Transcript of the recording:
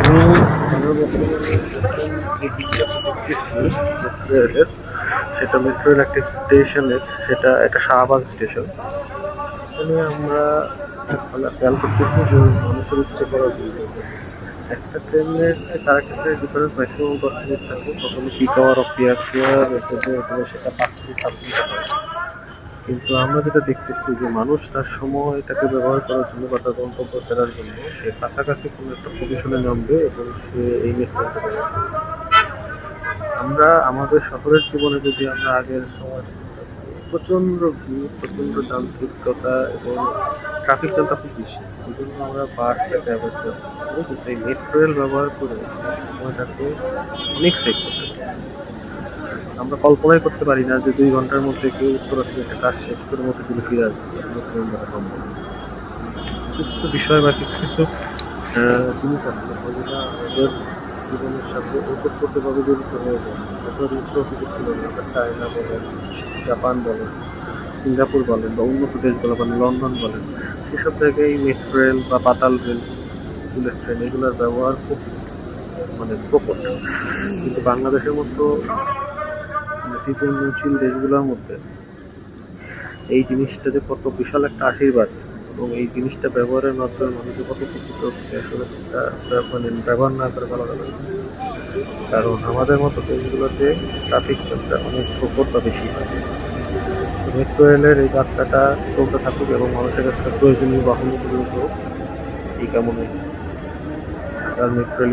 আমি আমার বর্তমানে যে দিকটাতে দেখতেছি মেট্রো রেলের, সেটা মেট্রো রেল একটা স্টেশনের, সেটা একটা শাহবাগ স্টেশন। এখানে আমরা খেয়াল করতেছি যে মানুষের উপচে পড়া ভিড়। একটা ট্রেনের থেকে আরেকটা ট্রেনের ডিফারেন্স ম্যাক্সিমাম 10 মিনিট থাকে। কখনো পিক আওয়ার অফ দি মেথডে অথবা সেটা 5 থেকে 7 মিনিট হয়। কিন্তু আমরা যেটা দেখতেছি যে মানুষ তার সময়টাকে ব্যবহার করার জন্য বা তার গন্তব্য ফেরার জন্য সে কাছাকাছি কোনো একটা পজিশনে নামবে এবং সে এই মেট্রোটা ব্যবহার করবে। আমরা আমাদের শহরের জীবনে যদি আমরা আগের সময়টা চিন্তা করি, প্রচন্ড ভিড়, প্রচন্ড যান্ত্রিকতা এবং ট্রাফিক জ্যামটা খুব বেশি। এই জন্য আমরা বাসটাকে অ্যাভয়েড করার চেষ্টা করি, কিন্তু এই মেট্রো রেল ব্যবহার করে আমরা সময়টাকে অনেক সেভ করতে পারছি। আমরা কল্পনাই করতে পারি না যে 2 ঘন্টার মধ্যে কেউ উত্তরাতে একটা কাজ শেষ করে মতিঝিলে ফিরে আসবে, এটা মেট্রো রেল দ্বারা সম্ভব। কিছু কিছু বিষয় বা কিছু কিছু জিনিস আছে যেগুলো আমাদের জীবনের সাথে ওতপ্রোতভাবে জড়িত হয়ে যায়। হয়তো জিনিসটা অতীতে ছিল না। আমরা চায়না বলেন, জাপান বলেন, সিঙ্গাপুর বলেন বা উন্নত দেশগুলো বলেন, লন্ডন বলেন, সেসব জায়গায় মেট্রো রেল বা পাতাল রেল, বুলেট ট্রেন এগুলোর ব্যবহার খুব মানে প্রকট। কিন্তু বাংলাদেশের মতো দ্বিতীয় উন্নয়নশীল দেশগুলোর মধ্যে এই জিনিসটা যে কত বিশাল একটা আশীর্বাদ এবং এই জিনিসটা ব্যবহারের মাধ্যমে মানুষ যে কত উপকৃত হচ্ছে, আসলে সেটা মানে ব্যবহার না করে বলা যাবে না। কারণ আমাদের মতো দেশগুলোতে ট্রাফিক জ্যামটা অনেক প্রকট বা বেশি হয়। মেট্রো রেলের এই যাত্রাটা চলতে থাকুক এবং মানুষের কাছে একটা প্রয়োজনীয় বাহন পরিণত হোক, এই কামনাই। ঢাকার মেট্রো রেল